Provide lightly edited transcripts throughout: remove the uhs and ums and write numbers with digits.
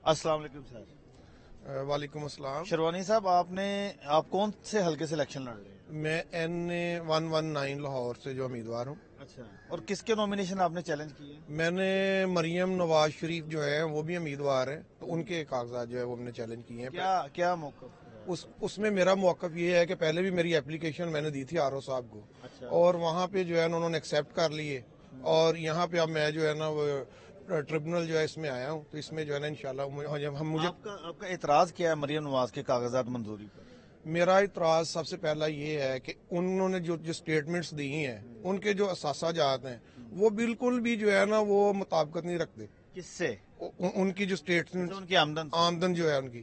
अस्सलाम वालेकुम सर। वालेकुम अस्सलाम। शेरवानी साहब, आप कौन से हलके से इलेक्शन लड़ रहे हैं? मैं NA119 लाहौर से जो उम्मीदवार हूँ। अच्छा, और किसके नॉमिनेशन आपने चैलेंज किए हैं? मैंने मरियम नवाज शरीफ जो है वो भी उम्मीदवार है, तो उनके कागजात जो है वो हमने चैलेंज किए हैं। क्या क्या मौक़िफ़? उसमें मेरा मौक़िफ़ ये है कि पहले भी मेरी एप्लीकेशन मैंने दी थी आरओ साहब को। अच्छा। और वहाँ पे जो है ना उन्होंने एक्सेप्ट कर लिए, और यहाँ पे अब मैं जो है ना वो ट्रिब्यूनल जो है इसमें आया हूँ, तो इसमें जो है ना इंशाल्लाह मुझे आपका एतराज़ क्या है मरियम नवाज के कागजात मंजूरी पर? मेरा इतराज़ सबसे पहला ये है कि उन्होंने जो स्टेटमेंट्स दी हैं, उनके जो असासाजात हैं वो बिल्कुल भी जो है ना वो मुताबिकत नहीं रखते। किससे? उनकी जो स्टेटमेंट, उनकी आमदन जो है उनकी,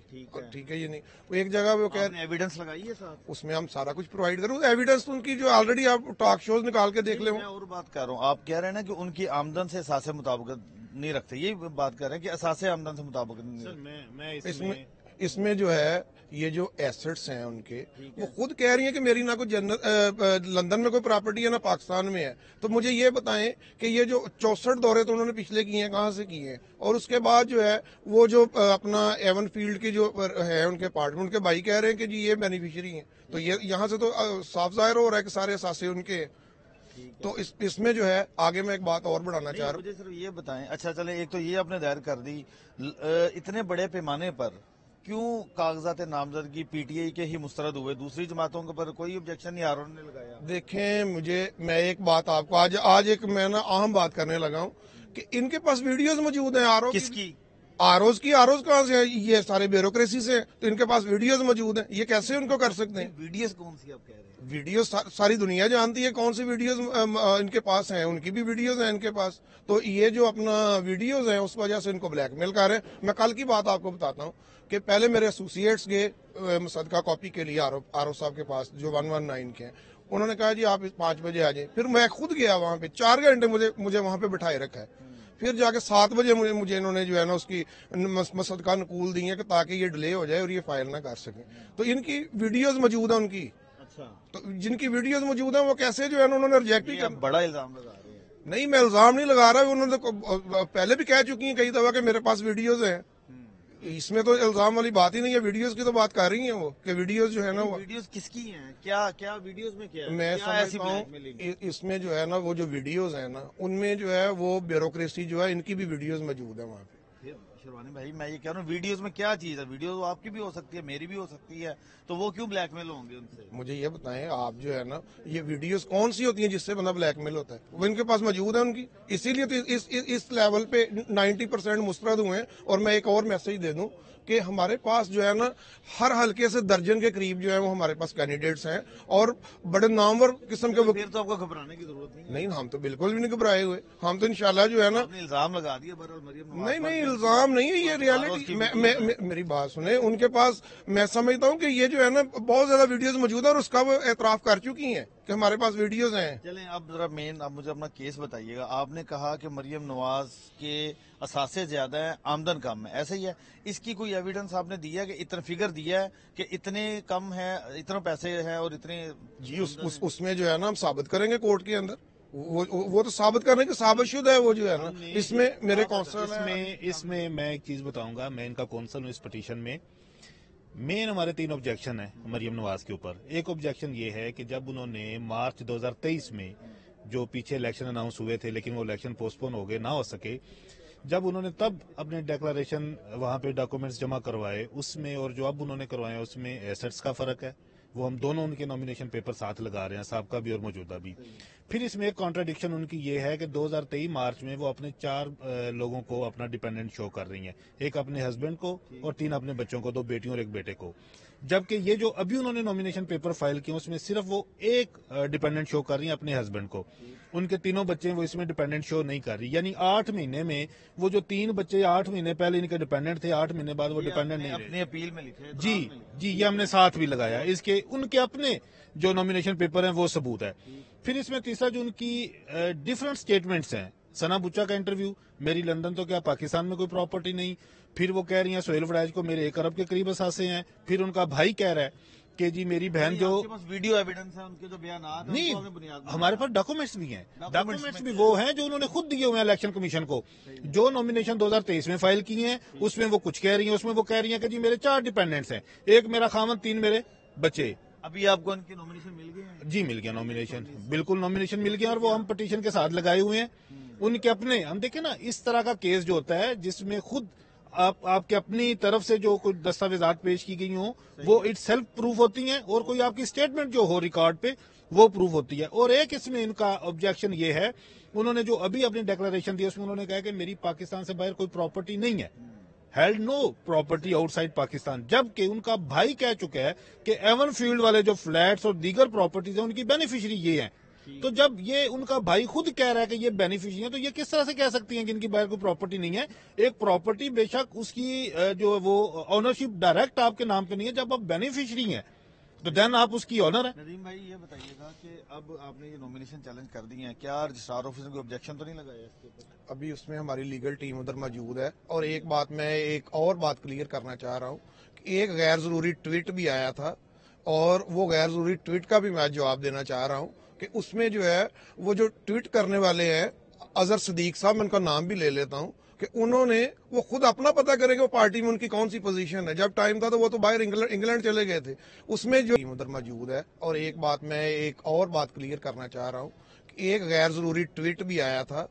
ठीक है ये नहीं, वो एक जगह वो कह रहे एविडेंस लगाई है साथ, उसमें हम सारा कुछ प्रोवाइड करूँ। एविडेंस तो उनकी जो ऑलरेडी आप टॉक शोज निकाल के देख ले। मैं और बात कर रहा हूँ, आप कह रहे हैं ना कि उनकी आमदन से असासे मुताबिकत नहीं रखते, यही बात कर रहे हैं कि असासे आमदन से मुताबिकत नहीं रखते। इसमें जो है ये जो एसेट्स हैं उनके, वो खुद कह रही हैं कि मेरी ना कोई लंदन में कोई प्रॉपर्टी है ना पाकिस्तान में है। तो मुझे ये बताएं कि ये जो 64 दौरे तो उन्होंने पिछले किए हैं, कहाँ से किए हैं? और उसके बाद जो है वो जो अपना एवन फील्ड की जो है उनके अपार्टमेंट, उनके भाई कह रहे हैं कि जी ये बेनिफिशियरी हैं। तो ये यहाँ से तो साफ जाहिर हो रहा है कि सारे असासे उनके। तो इसमें जो है आगे मैं एक बात और बढ़ाना चाह रहा हूँ। मुझे सिर्फ ये बताएं, अच्छा चले, एक तो ये आपने दायर कर दी, इतने बड़े पैमाने पर क्यों कागजात नामजदगी पीटीआई के ही मुस्तरद हुए, दूसरी जमातों के पर कोई ऑब्जेक्शन नहीं आरओ ने लगाया? देखें, मैं एक बात आपको आज एक मैं ना अहम बात करने लगा हूँ कि इनके पास वीडियोस मौजूद हैं आरओ किसकी? आरओज कहाँ से है? ये सारे ब्यूरोक्रेसी से, तो इनके पास वीडियोस मौजूद हैं, ये कैसे उनको कर सकते हैं? वीडियोस कौन सी आप कह रहे हैं? वीडियोस सारी दुनिया जानती है कौन सी वीडियोस इनके पास हैं, उनकी भी वीडियोस हैं इनके पास। तो ये जो अपना वीडियोस हैं उस वजह से इनको ब्लैकमेल कर रहे हैं। मैं कल की बात आपको बताता हूँ कि पहले मेरे एसोसिएट्स गए मुसद्दका कॉपी के लिए आरओ साहब के पास जो 119 के हैं। उन्होंने कहा जी आप 5 बजे आ जाए। फिर मैं खुद गया वहाँ पे, 4 घंटे मुझे वहाँ पे बिठाए रखा है। फिर जाके 7 बजे मुझे इन्होंने जो है ना उसकी मुसद्दका नकूल दी है कि ताकि ये डिले हो जाए और ये फाइल ना कर सके। तो इनकी वीडियोस मौजूद है उनकी। अच्छा, तो जिनकी वीडियोस मौजूद है वो कैसे जो है ना उन्होंने रिजेक्ट ही कर। बड़ा इल्जाम लगा रहे हैं। नहीं, मैं इल्जाम नहीं लगा रहा, उन्होंने पहले भी कह चुकी हैं कई दफा कि मेरे पास वीडियोस हैं। इसमें तो इल्जाम वाली बात ही नहीं है, वीडियोस की तो बात कर रही हैं वो कि वीडियोस जो है ना वो वीडियोस किसकी हैं? क्या क्या वीडियोस में क्या है? मैं समझता हूँ इसमें जो है ना वो जो वीडियोस है ना उनमें जो है वो ब्यूरोक्रेसी जो है इनकी भी वीडियोस मौजूद है वहाँ पे। शेरवानी भाई, मैं ये कह रहा हूँ वीडियोस में क्या चीज है? वीडियो तो आपकी भी हो सकती है, मेरी भी हो सकती है, तो वो क्यों ब्लैकमेल होंगे उनसे? मुझे ये बताएं आप जो है ना ये वीडियोस कौन सी होती हैं जिससे बंदा ब्लैकमेल होता है? वो इनके पास मौजूद है उनकी, इसीलिए तो इस लेवल पे 90% मुस्तरद हुए हैं। और मैं एक और मैसेज दे दूं कि हमारे पास जो है ना हर हल्के से दर्जन के करीब जो है वो हमारे पास कैंडिडेट्स हैं और बड़े नामवर किस्म के। फिर तो आपको घबराने की जरूरत नहीं। हम तो बिल्कुल भी नहीं घबराए हुए, हम तो इंशाल्लाह जो है ना इल्जाम लगा दिया बहरहाल मरियम। नहीं इल्जाम नहीं है, ये रियलिटी। मेरी बात सुने, उनके पास मैं समझता हूँ कि ये जो है ना बहुत ज्यादा वीडियोस मौजूद है और उसका वो एतराफ कर चुकी हैं कि हमारे पास वीडियोस हैं। चलें, अब जरा आप मुझे अपना केस बताइएगा। आपने कहा कि मरियम नवाज के असासे ज्यादा है, आमदन कम है, ऐसा ही है? इसकी कोई एविडेंस आपने दिया कि इतना फिगर दिया है कि इतने कम है, इतने पैसे हैं और इतने जी उसमें जो है ना हम साबित करेंगे कोर्ट के अंदर। वो तो साबित करने की साबितशुदा है वो जो है ना। इसमें मेरे कौंसल इसमें मैं एक चीज बताऊंगा, मैं इनका कौंसल हूँ इस पिटीशन में। मेन हमारे 3 ऑब्जेक्शन है मरियम नवाज के ऊपर। एक ऑब्जेक्शन ये है कि जब उन्होंने मार्च 2023 में जो पीछे इलेक्शन अनाउंस हुए थे लेकिन वो इलेक्शन पोस्टपोन हो गए, ना हो सके, जब उन्होंने तब अपने डिक्लेरेशन वहां पे डॉक्यूमेंट्स जमा करवाए उसमें और जो अब उन्होंने करवाए उसमें एसेट्स का फर्क है। वो हम दोनों उनके नॉमिनेशन पेपर साथ लगा रहे हैं, साहब भी और मौजूदा भी। फिर इसमें एक कॉन्ट्राडिक्शन उनकी ये है कि 2023 मार्च में वो अपने 4 लोगों को अपना डिपेंडेंट शो कर रही हैं, एक अपने हस्बैंड को और 3 अपने बच्चों को, 2 बेटियों और 1 बेटे को। जबकि ये जो अभी उन्होंने नॉमिनेशन पेपर फाइल किए उसमें सिर्फ वो एक डिपेंडेंट शो कर रही है अपने हस्बैंड को, उनके 3 बच्चे वो इसमें डिपेंडेंट शो नहीं कर रही। यानी 8 महीने में वो जो 3 बच्चे 8 महीने पहले इनके डिपेंडेंट थे, 8 महीने बाद वो डिपेंडेंट नहीं अपनी अपील में लिखे जी, ये हमने साथ भी लगाया। इसके उनके अपने जो नॉमिनेशन पेपर हैं वो सबूत है। फिर इसमें तीसरा जो उनकी डिफरेंट स्टेटमेंट्स हैं, सना बुच्चा का इंटरव्यू, मेरी लंदन तो क्या पाकिस्तान में कोई प्रॉपर्टी नहीं। फिर वो कह रही हैं सोहेल वड़ैच को मेरे 1 अरब के करीब असासे हैं। फिर उनका भाई कह रहा है کہ جی میری بہن جو آپ کے پاس ویڈیو ایویڈنس ہے ان کے جو بیانات ہیں نہیں ان کو آپ نے بنیاد بنایا؟ ہمارے پاس ڈاکومنٹس بھی ہیں، ڈاکومنٹس بھی وہ ہیں جو انہوں نے خود دیے ہوئے ہیں الیکشن کمیشن کو، جو نامینیشن 2023 میں فائل کی ہیں اس میں وہ کچھ کہہ رہی ہیں، اس میں وہ کہہ رہی ہیں کہ جی میرے 4 ڈیپینڈنٹس ہیں، ایک میرا خاوند، 3 میرے بچے۔ ابھی آپ کو ان کی نامینیشن مل گئی ہے؟ جی مل گیا نامینیشن، بالکل نامینیشن مل گیا، اور وہ ہم پٹیشن کے ساتھ لگائے ہوئے ہیں ان کے اپنے۔ ہم دیکھیں نا اس طرح کا کیس جو ہوتا ہے جس میں خود آپ کے اپنی طرف سے جو کچھ دستاویزات پیش کی گئی ہوں وہ اٹ سیلف پروف ہوتی ہیں، اور کوئی آپ کی اسٹیٹمنٹ جو ہو ریکارڈ پہ وہ پروف ہوتی ہے۔ اور ایک اس میں ان کا آبجیکشن یہ ہے، انہوں نے جو ابھی اپنی ڈیکلریشن دی اس میں انہوں نے کہا کہ میری پاکستان سے باہر کوئی پراپرٹی نہیں ہے، ہیلڈ نو پراپرٹی آؤٹ سائڈ پاکستان، جبکہ ان کا بھائی کہہ چکا ہے کہ ایون فیلڈ والے جو فلیٹس اور دیگر پراپرٹیز ہیں ان کی بینیفیشری یہ ہیں۔ تو جب یہ ان کا بھائی خود کہہ رہا ہے کہ یہ بینیفیشری ہیں تو یہ کس طرح سے کہہ سکتی ہیں کہ ان کی باہر کوئی پراپرٹی نہیں ہے؟ ایک پراپرٹی بے شک اس کی جو وہ آنرشپ ڈائریکٹ آپ کے نام پہ نہیں ہے، جب آپ بینیفیشری ہیں تو دین آپ اس کی آنر ہے۔ ندیم بھائی یہ بتائیے گا کہ اب آپ نے یہ نامینیشن چیلنج کر دی ہیں، کیا رجسٹرار آفس نے کوئی آبجیکشن تو نہیں لگایا اس کے اوپر؟ ابھی اس میں ہماری لیگل ٹیم ادھر موجود ہے، اور ایک بات میں ایک اور بات کلیئر کرنا چاہ رہا ہوں کہ ایک غیر ضروری ٹویٹ بھی آیا تھا، اور وہ غیر ضروری ٹویٹ کا بھی میں جواب دینا چاہ رہا ہوں کہ اس میں جو ہے وہ جو ٹویٹ کرنے والے ہیں اظہر صدیق صاحب، میں ان کا نام بھی لے لیتا ہوں، کہ انہوں نے وہ خود اپنا پتہ کرے کہ وہ پارٹی میں ان کی کون سی پوزیشن ہے۔ جب ٹائم تھا تو وہ تو باہر انگلینڈ چلے گئے تھے، اس میں جو ادھر موجود ہے۔ اور ایک بات میں ایک اور بات کلیئر کرنا چاہ رہا ہوں کہ ایک غیر ضروری ٹویٹ بھی آیا تھا،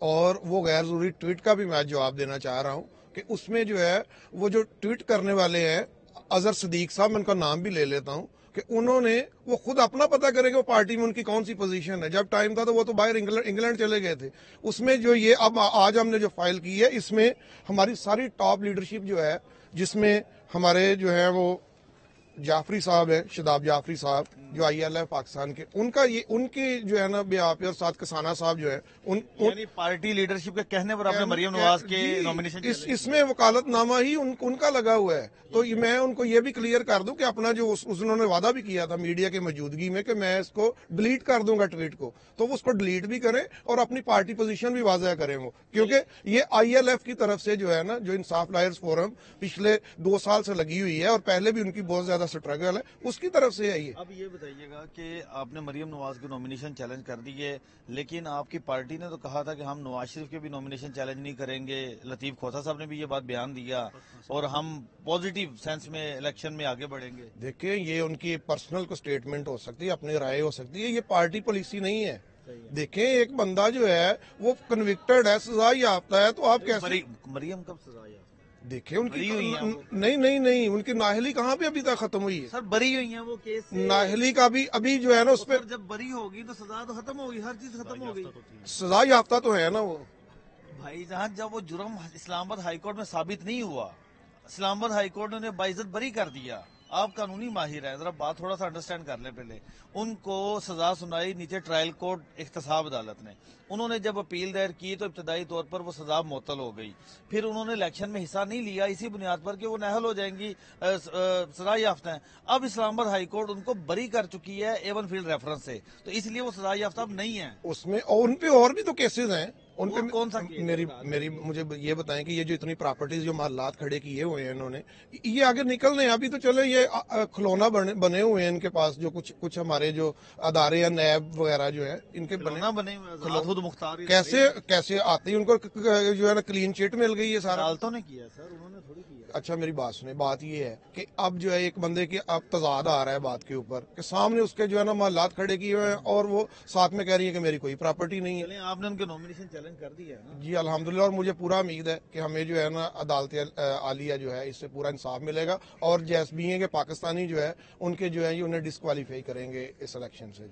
اور وہ غیر ضروری ٹویٹ کا بھی میں جواب دینا چاہ رہا ہوں کہ اس میں جو ہے وہ جو ٹویٹ کرنے والے ہیں اظہر صدیق صاحب، میں ان کا نام بھی لے لیتا ہوں، کہ انہوں نے وہ خود اپنا پتہ کرے کہ وہ پارٹی میں ان کی کون سی پوزیشن ہے۔ جب ٹائم تھا تو وہ تو باہر انگلینڈ چلے گئے تھے، اس میں جو یہ اب آج ہم نے جو فائل کی ہے اس میں ہماری ساری ٹاپ لیڈرشپ جو ہے، جس میں ہمارے جو ہے وہ جعفری صاحب ہیں، شاداب جعفری صاحب جو ILF پاکستان کے، ان کا یہ ان کی جو ہے نا بیہا پہ، اور ساتھ کسانہ صاحب جو ہے یعنی پارٹی لیڈرشپ کے کہنے پر آپ نے مریم نواز کے نامینیشن اس میں وکالت نامہ ہی ان کا لگا ہوا ہے۔ تو میں ان کو یہ بھی کلیئر کر دوں کہ اپنا جو انہوں نے وعدہ بھی کیا تھا میڈیا کے موجودگی میں کہ میں اس کو ڈیلیٹ کر دوں گا ٹویٹ کو، تو وہ اس کو ڈیلیٹ بھی کریں اور اپنی پارٹی پوزیشن بھی واضح کریں وہ، کیونکہ یہ ILF کی طرف سے جو ہے نا، جو انصاف لائرز فورم پچھلے 2 سال سے لگی ہوئی ہے، اور پہلے بھی ان کی بہت زیادہ سٹرگل ہے، اس کی طرف سے ہے یہ۔ اب یہ بتائیے گا کہ آپ نے مریم نواز کی نامینیشن چیلنج کر دی ہے، لیکن آپ کی پارٹی نے تو کہا تھا کہ ہم نواز شریف کے بھی نامینیشن چیلنج نہیں کریں گے، لطیف کھوسہ صاحب نے بھی یہ بات بیان دیا، اور ہم پازیٹیو سینس میں الیکشن میں آگے بڑھیں گے۔ دیکھیں یہ ان کی پرسنل کو سٹیٹمنٹ ہو سکتی ہے، اپنی رائے ہو سکتی ہے، یہ پارٹی پالیسی نہیں ہے۔ دیکھیں ایک بندہ جو ہے وہ کنوکٹڈ ہے، سزا یافتہ ہے، تو آپ کیسے؟ مریم کب سزا یافتہ؟ دیکھیں ان کی بری ہوئی ہیں وہ۔ نہیں ان کی نااہلی کہاں پہ ابھی تک ختم ہوئی ہے؟ سر بری ہوئی ہیں وہ کیس سے، نااہلی کا بھی ابھی جو ہے نا اس پہ سر جب بری ہوگی تو سزا تو ختم ہوگی، ہر چیز ختم ہوگی۔ سزا یافتہ تو ہے نا وہ۔ بھائی جہاں جب وہ جرم اسلام آباد ہائی کورٹ میں ثابت نہیں ہوا، اسلام آباد ہائی کورٹ نے انہیں باعزت بری کر دیا۔ آپ قانونی ماہر ہیں، ذرا بات تھوڑا سا انڈرسٹینڈ کر لیں پہلے۔ ان کو سزا سنائی نیچے ٹرائل کورٹ احتساب عدالت نے، انہوں نے جب اپیل دائر کی تو ابتدائی طور پر وہ سزا معطل ہو گئی، پھر انہوں نے الیکشن میں حصہ نہیں لیا اسی بنیاد پر کہ وہ نااہل ہو جائیں گی، سزا یافتہ ہیں۔ اب اسلام آباد ہائی کورٹ ان کو بری کر چکی ہے ایون فیلڈ ریفرنس سے، تو اس لیے وہ سزا یافتہ اب نہیں ہے۔ اس میں ان پہ اور بھی تو کیسز ہیں، ان پہ کون سا کیس؟ میری مجھے یہ بتائیں کہ یہ جو اتنی پراپرٹیز جو محلات کھڑے کیے ہوئے ہیں انہوں نے، یہ آگے نکل رہے ہیں ابھی تو چلے، یہ کھلونا بنے ہوئے ہیں ان کے پاس، جو کچھ ہمارے جو ادارے یا نیب وغیرہ جو ہے ان کے بنے ہوئے مختار کیسے آتے ہیں، ان کو جو ہے نا کلین چٹ مل گئی ہے سارا۔ عدالتوں نے کیا سر، انہوں نے تھوڑی کیا۔ اچھا میری بات سنیں، بات یہ ہے کہ اب جو ہے ایک بندے کی اب تضاد آ رہا ہے بات کے اوپر کہ سامنے اس کے جو ہے نا محلات کھڑے کیے ہوئے ہیں اور وہ ساتھ میں کہہ رہی ہے کہ میری کوئی پراپرٹی نہیں ہے۔ آپ نے ان کے نامینیشن چیلنج کر دی ہے نا؟ جی الحمدللہ، اور مجھے پورا امید ہے کہ ہمیں جو ہے نا عدالت عالیہ جو ہے اس سے پورا انصاف ملے گا، اور جیس بھی ہیں کہ پاکستانی جو ہے ان کے جو ہے انہیں ڈسکوالیفائی کریں گے اس الیکشن سے۔